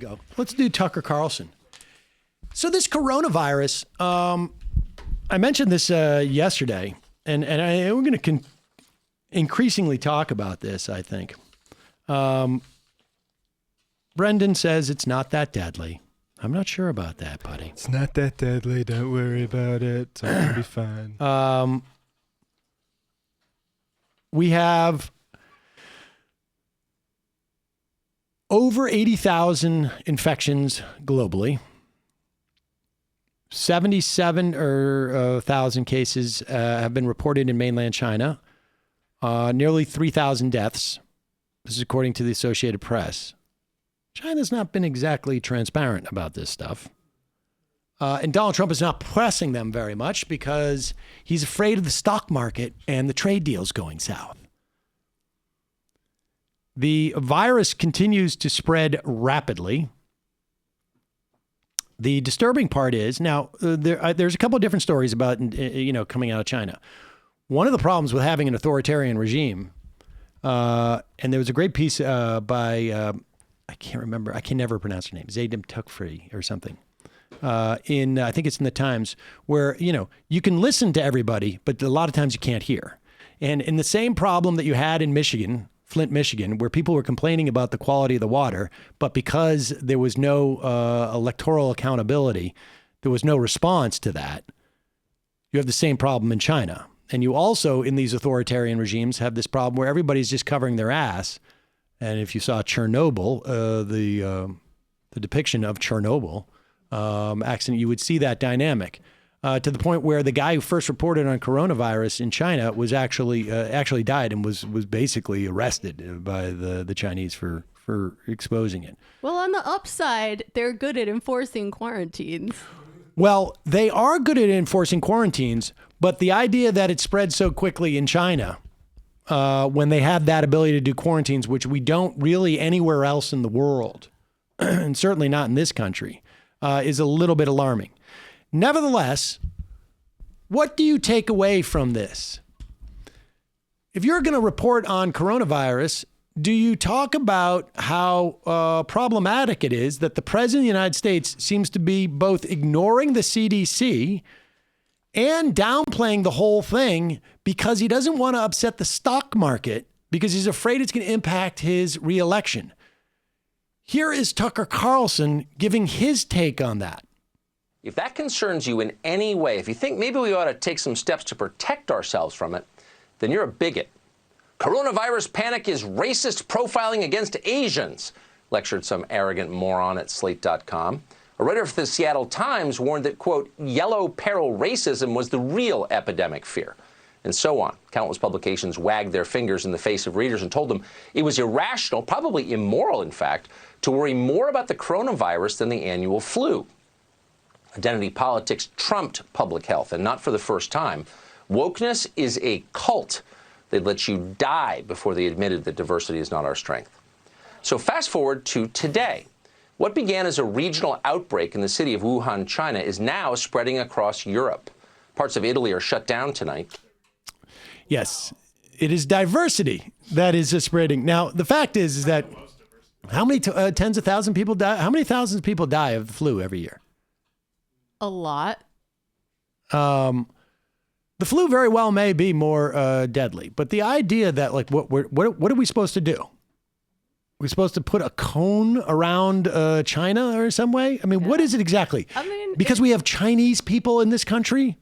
go. Let's do Tucker Carlson. So this coronavirus, I mentioned this yesterday, and we're going to increasingly talk about this, I think. Brendan says it's not that deadly. I'm not sure about that, buddy. It's not that deadly. Don't worry about it. It's all going to be fine. We have over 80,000 infections globally. 77,000 cases have been reported in mainland China. Nearly 3,000 deaths. This is according to the Associated Press. China's not been exactly transparent about this stuff. And Donald Trump is not pressing them very much because he's afraid of the stock market and the trade deals going south. The virus continues to spread rapidly. The disturbing part is, now, there's a couple of different stories about, coming out of China. One of the problems with having an authoritarian regime, and there was a great piece by, I can't remember, I can never pronounce her name, Zaydem Tukfri or something, I think it's in the Times, where, you can listen to everybody, but a lot of times you can't hear. And in the same problem that you had in Michigan, Flint, Michigan, where people were complaining about the quality of the water, but because there was no electoral accountability, there was no response to that. You have the same problem in China. And you also, in these authoritarian regimes, have this problem where everybody's just covering their ass. And if you saw Chernobyl, the depiction of Chernobyl accident, you would see that dynamic. To the point where the guy who first reported on coronavirus in China was actually died and was basically arrested by the Chinese for exposing it. Well, on the upside, they're good at enforcing quarantines. Well, they are good at enforcing quarantines, but the idea that it spread so quickly in China, when they have that ability to do quarantines, which we don't really anywhere else in the world, and certainly not in this country, is a little bit alarming. Nevertheless, what do you take away from this? If you're going to report on coronavirus, do you talk about how problematic it is that the president of the United States seems to be both ignoring the CDC and downplaying the whole thing because he doesn't want to upset the stock market because he's afraid it's going to impact his reelection? Here is Tucker Carlson giving his take on that. If that concerns you in any way, if you think maybe we ought to take some steps to protect ourselves from it, then you're a bigot. Coronavirus panic is racist profiling against Asians, lectured some arrogant moron at Slate.com. A writer for the Seattle Times warned that, quote, yellow peril racism was the real epidemic fear, and so on. Countless publications wagged their fingers in the face of readers and told them it was irrational, probably immoral, in fact, to worry more about the coronavirus than the annual flu. Identity politics trumped public health, and not for the first time. Wokeness is a cult. They'd let you die before they admitted that diversity is not our strength. So fast forward to today. What began as a regional outbreak in the city of Wuhan, China, is now spreading across Europe. Parts of Italy are shut down tonight. Yes, it is diversity that is spreading. Now, the fact is that how many tens of thousands of people die? How many thousands of people die of the flu every year? A lot. The flu very well may be more deadly, but the idea that like what are we supposed to do? We're supposed to put a cone around China or some way? I mean, what is it exactly? I mean, because we have Chinese people in this country?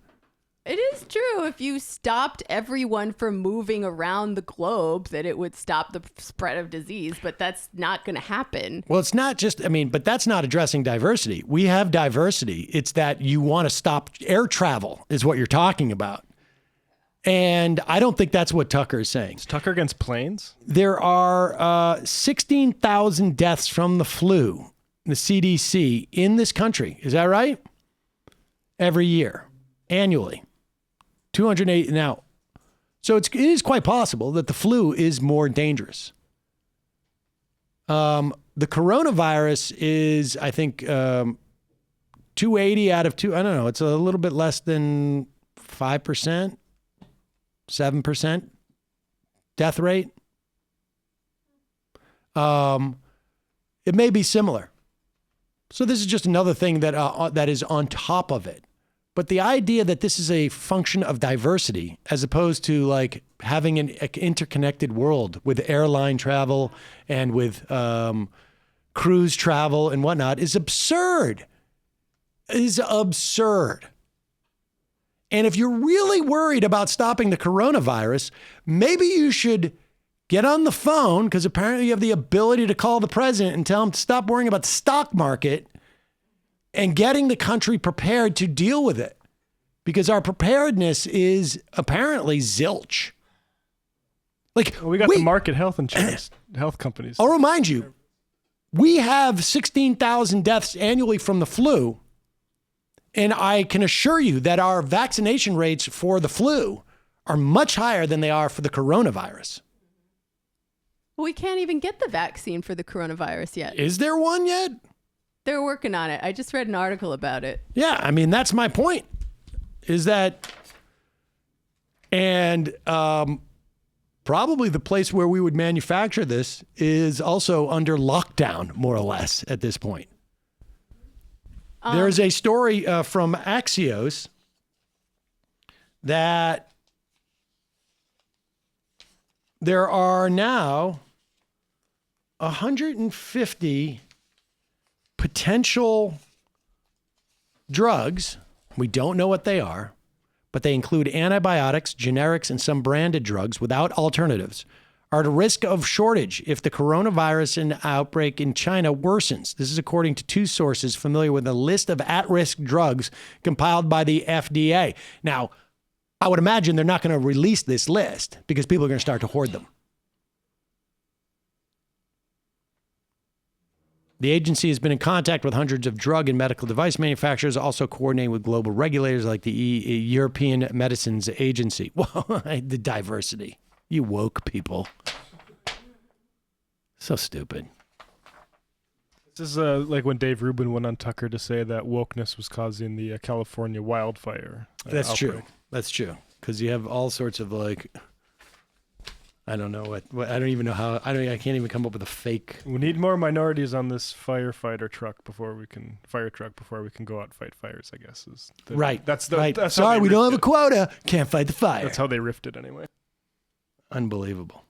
It is true. If you stopped everyone from moving around the globe, that it would stop the spread of disease, but that's not going to happen. Well, it's not just, but that's not addressing diversity. We have diversity. It's that you want to stop air travel is what you're talking about. And I don't think that's what Tucker is saying. Is Tucker against planes? There are 16,000 deaths from the flu, the CDC, in this country. Is that right? Every year, annually. 208 now. So it is quite possible that the flu is more dangerous. The coronavirus is, I think, 280 out of I don't know. It's a little bit less than 5%, 7% death rate. It may be similar. So this is just another thing that is on top of it. But the idea that this is a function of diversity as opposed to like having an interconnected world with airline travel and with cruise travel and whatnot is absurd. It is absurd. And if you're really worried about stopping the coronavirus, maybe you should get on the phone, because apparently you have the ability to call the president and tell him to stop worrying about the stock market and getting the country prepared to deal with it, because our preparedness is apparently zilch. Like, well, we got the market health insurance, health companies. I'll remind you, we have 16,000 deaths annually from the flu. And I can assure you that our vaccination rates for the flu are much higher than they are for the coronavirus. We can't even get the vaccine for the coronavirus yet. Is there one yet? They're working on it. I just read an article about it. Yeah, I mean, that's my point, is that, and probably the place where we would manufacture this is also under lockdown, more or less, at this point. There's a story from Axios that there are now 150 potential drugs. We don't know what they are, but they include antibiotics, generics, and some branded drugs without alternatives, are at risk of shortage if the coronavirus and outbreak in China worsens. This is according to two sources familiar with a list of at-risk drugs compiled by the FDA. Now, I would imagine they're not going to release this list because people are going to start to hoard them. The agency has been in contact with hundreds of drug and medical device manufacturers, also coordinating with global regulators like the European Medicines Agency. Well, the diversity. You woke people. So stupid. This is like when Dave Rubin went on Tucker to say that wokeness was causing the California wildfire. That's outbreak. true. That's true. Because you have all sorts of like, I don't know what I don't even know how, I can't even come up with a fake. We need more minorities on this fire truck before we can go out and fight fires, I guess. Right. That's right. That's Sorry, we don't have a quota. Can't fight the fire. That's how they riffed it anyway. Unbelievable.